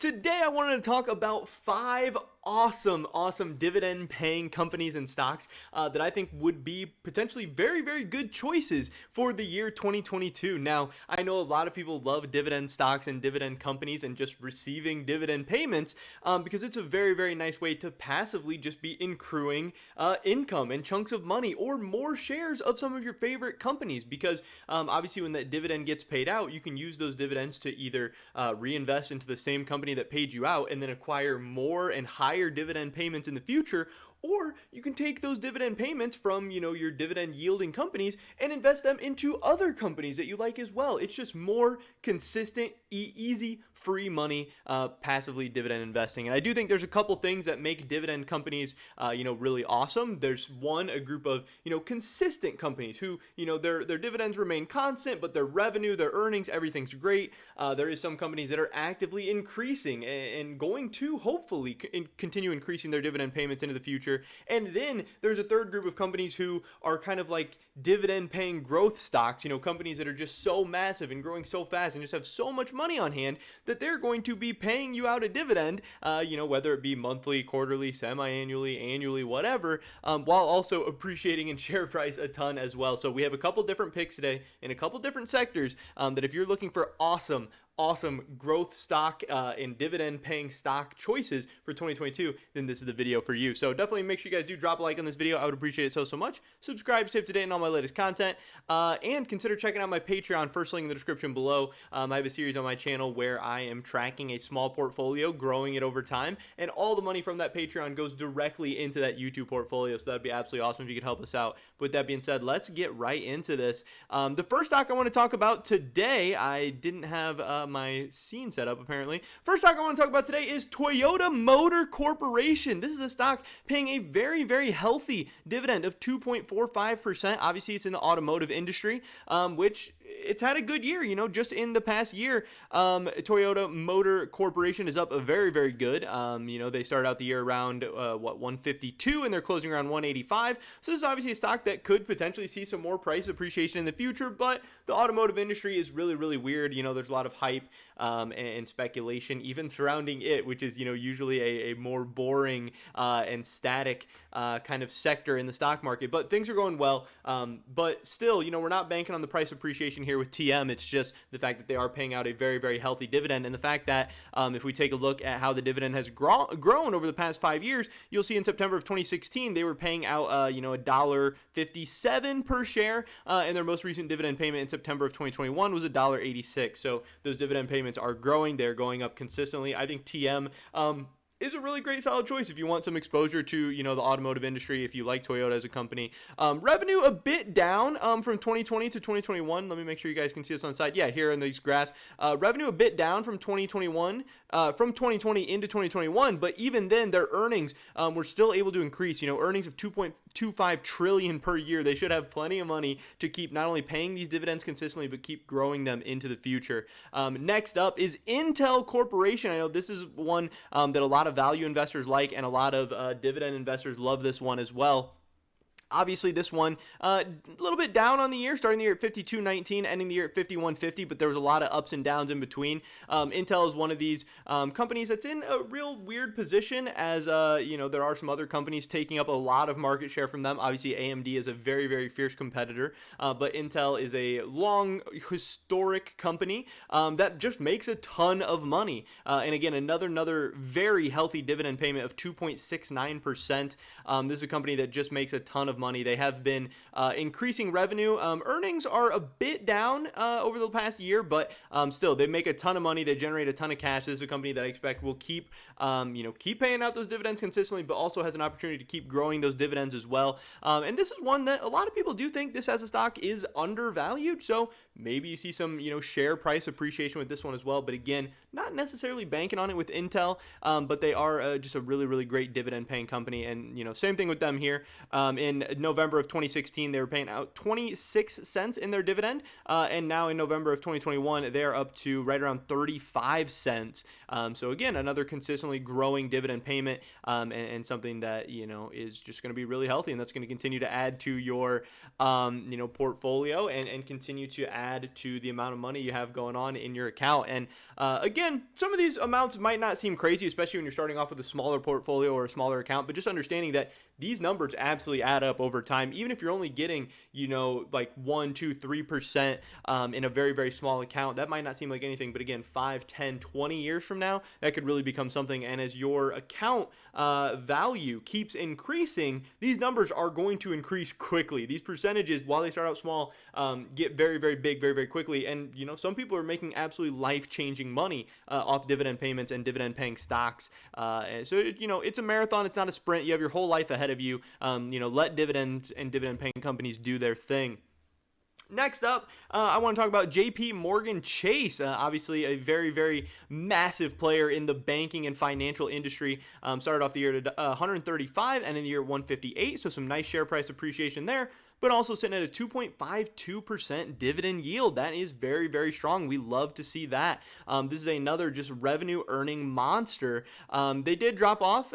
Today, I wanted to talk about 5 awesome dividend paying companies and stocks that I think would be potentially very good choices for the year 2022. Now, I know a lot of people love dividend stocks and dividend companies and just receiving dividend payments because it's a very nice way to passively just be accruing income and chunks of money or more shares of some of your favorite companies, because obviously when that dividend gets paid out, you can use those dividends to either reinvest into the same company that paid you out and then acquire more and higher dividend payments in the future, or you can take those dividend payments from, your dividend yielding companies and invest them into other companies that you like as well. It's just more consistent, easy, free money, passively dividend investing. And I do think there's a couple things that make dividend companies, really awesome. There's a group of, consistent companies who, their dividends remain constant, but their revenue, their earnings, everything's great. There is some companies that are actively increasing and going to hopefully continue increasing their dividend payments into the future. And then there's a third group of companies who are kind of like dividend paying growth stocks, companies that are just so massive and growing so fast and just have so much money on hand that they're going to be paying you out a dividend, whether it be monthly, quarterly, semi-annually, annually, whatever, while also appreciating in share price a ton as well. So we have a couple different picks today in a couple different sectors that if you're looking for awesome growth stock and dividend paying stock choices for 2022, then this is the video for you. So definitely make sure you guys do drop a like on this video. I would appreciate it so much. Subscribe, stay up to date on all my latest content, and consider checking out my Patreon. First link in the description below. I have a series on my channel where I am tracking a small portfolio, growing it over time, and all the money from that Patreon goes directly into that YouTube portfolio. So that'd be absolutely awesome if you could help us out. With that being said, let's get right into this. The first stock I want to talk about today, I didn't have my scene set up apparently. First stock I want to talk about today is Toyota Motor Corporation. This is a stock paying a very healthy dividend of 2.45%. Obviously, it's in the automotive industry, which it's had a good year. Just in the past year, Toyota Motor Corporation is up very good. They started out the year around 152, and they're closing around 185. So this is obviously a stock that could potentially see some more price appreciation in the future, but the automotive industry is really weird. There's a lot of hype and speculation even surrounding it, which is usually a more boring and static kind of sector in the stock market. But things are going well, but still, we're not banking on the price appreciation here with TM. It's just the fact that they are paying out a very healthy dividend, and the fact that if we take a look at how the dividend has grown over the past 5 years, you'll see in September of 2016 they were paying out $1.57 per share, and their most recent dividend payment in September of 2021 was $1.86. So those dividend payments are growing. They're going up consistently. I think TM is a really great solid choice if you want some exposure to the automotive industry, if you like Toyota as a company. Revenue a bit down from 2020 to 2021. Let me make sure you guys can see this on the side. Yeah, here in these graphs, revenue a bit down from 2021 from 2020 into 2021, but even then their earnings were still able to increase. Earnings of 2.25 trillion per year. They should have plenty of money to keep not only paying these dividends consistently but keep growing them into the future. Next up is Intel Corporation. I know this is one that a lot of value investors like, and a lot of dividend investors love this one as well. Obviously, this one a little bit down on the year, starting the year at 52.19, ending the year at 51.50, but there was a lot of ups and downs in between. Intel is one of these companies that's in a real weird position, as there are some other companies taking up a lot of market share from them. Obviously, AMD is a very fierce competitor, but Intel is a long historic company that just makes a ton of money. And again, another very healthy dividend payment of 2.69%. This is a company that just makes a ton of money. They have been increasing revenue. Earnings are a bit down over the past year, but still, they make a ton of money. They generate a ton of cash. This is a company that I expect will keep paying out those dividends consistently, but also has an opportunity to keep growing those dividends as well. And this is one that a lot of people do think this as a stock is undervalued. So maybe you see some share price appreciation with this one as well. But again, not necessarily banking on it with Intel, but they are just a really great dividend paying company. And same thing with them here. In November of 2016, they were paying out 26 cents in their dividend, and now in November of 2021, they're up to right around 35 cents. So again, another consistently growing dividend payment, and something that is just going to be really healthy, and that's going to continue to add to your portfolio and continue to add to the amount of money you have going on in your account. And Again, some of these amounts might not seem crazy, especially when you're starting off with a smaller portfolio or a smaller account, but just understanding that these numbers absolutely add up over time. Even if you're only getting, like 1, 2, 3% in a very, very small account, that might not seem like anything. But again, 5, 10, 20 years from now, that could really become something. And as your account value keeps increasing, these numbers are going to increase quickly. These percentages, while they start out small, get very, very big, very, very quickly. And, some people are making absolutely life-changing money off dividend payments and dividend-paying stocks. And so, it's a marathon. It's not a sprint. You have your whole life ahead of you. Let dividends and dividend-paying companies do their thing. Next up, I want to talk about JP Morgan Chase, obviously a very, very massive player in the banking and financial industry. Started off the year at 135 and in the year 158, so some nice share price appreciation there, but also sitting at a 2.52% dividend yield. That is very, very strong. We love to see that. This is another just revenue earning monster. They did drop off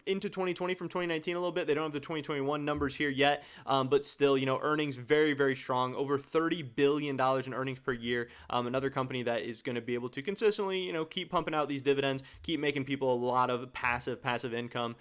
into 2020 from 2019 a little bit. They don't have the 2021 numbers here yet, but still, earnings very, very strong. Over $30 billion in earnings per year. Another company that is going to be able to consistently, keep pumping out these dividends, keep making people a lot of passive income.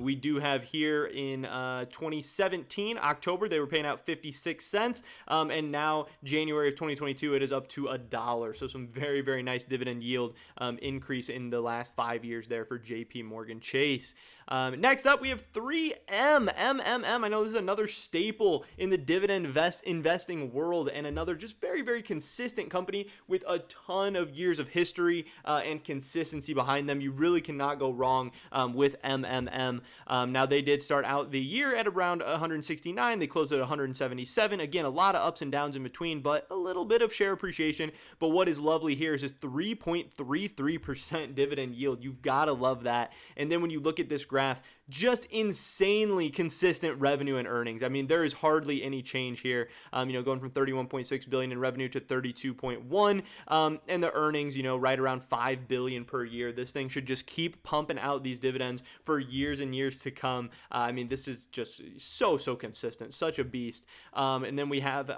We do have here in 2017, October, they were paying out 56 cents. And now January of 2022, it is up to $1. So some very, very nice dividend yield increase in the last 5 years there for JP Morgan Chase. Next up, we have 3M, MMM. I know this is another staple in the dividend investing world and another just very, very consistent company with a ton of years of history and consistency behind them. You really cannot go wrong with MMM. Now, they did start out the year at around 169. They closed at 177. Again, a lot of ups and downs in between, but a little bit of share appreciation. But what is lovely here is this 3.33% dividend yield. You've got to love that. And then when you look at this graph, just insanely consistent revenue and earnings. I mean, there is hardly any change here. Going from 31.6 billion in revenue to 32.1, and the earnings, right around 5 billion per year. This thing should just keep pumping out these dividends for years and years to come. This is just so consistent, such a beast. And then we have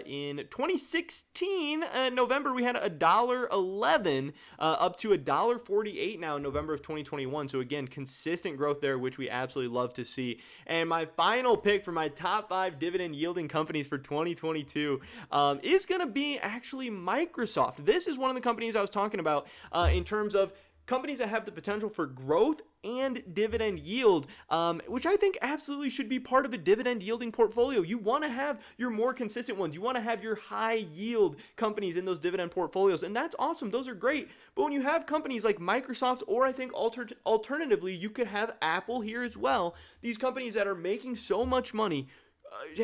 in 2016, November, we had $1.11 up to $1.48 now in November of 2021. So again, consistent growth there, which we absolutely love to see. And my final pick for my top 5 dividend yielding companies for 2022 is going to be actually Microsoft. This is one of the companies I was talking about in terms of companies that have the potential for growth and dividend yield, which I think absolutely should be part of a dividend yielding portfolio. You want to have your more consistent ones. You want to have your high yield companies in those dividend portfolios, and that's awesome. Those are great. But when you have companies like Microsoft, or I think alternatively, you could have Apple here as well, these companies that are making so much money,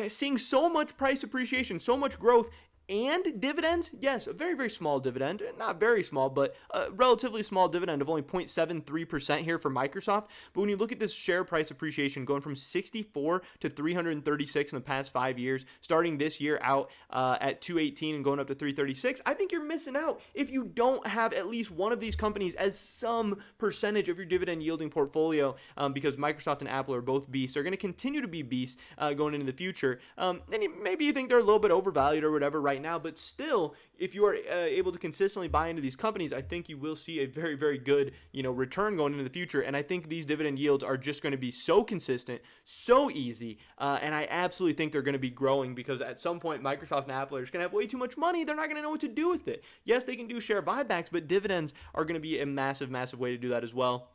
seeing so much price appreciation, so much growth, and dividends, yes, a very, very small dividend, not very small, but a relatively small dividend of only 0.73% here for Microsoft. But when you look at this share price appreciation going from 64 to 336 in the past 5 years, starting this year out at 218 and going up to 336, I think you're missing out if you don't have at least one of these companies as some percentage of your dividend yielding portfolio, because Microsoft and Apple are both beasts. They're going to continue to be beasts going into the future. And maybe you think they're a little bit overvalued or whatever right now, but still, if you are able to consistently buy into these companies, I think you will see a very, very good, return going into the future. And I think these dividend yields are just going to be so consistent, so easy, and I absolutely think they're going to be growing, because at some point, Microsoft and Apple are just going to have way too much money. They're not going to know what to do with it. Yes, they can do share buybacks, but dividends are going to be a massive, massive way to do that as well.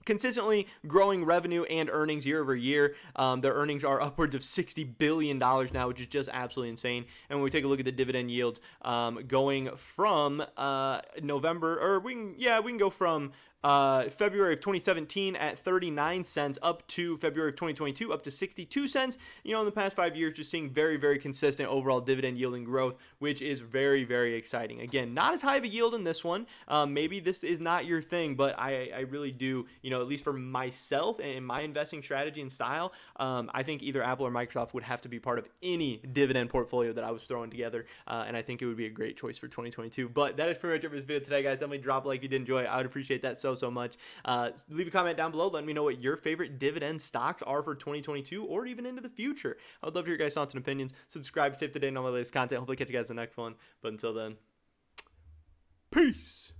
Consistently growing revenue and earnings year over year. Their earnings are upwards of $60 billion now, which is just absolutely insane. And when we take a look at the dividend yields, going from November, or we can go from February of 2017 at 39 cents up to February of 2022 up to 62 cents. In the past 5 years, just seeing very, very consistent overall dividend yielding growth, which is very, very exciting. Again, not as high of a yield in this one. Maybe this is not your thing, but I really do, at least for myself and my investing strategy and style, I think either Apple or Microsoft would have to be part of any dividend portfolio that I was throwing together. And I think it would be a great choice for 2022. But that is pretty much it for this video today, guys. Definitely drop a like if you did enjoy it. I would appreciate that so much. Leave a comment down below. Let me know what your favorite dividend stocks are for 2022 or even into the future. I would love to hear your guys' thoughts and opinions. Subscribe, stay up to date on all my latest content. Hopefully catch you guys in the next one. But until then, peace.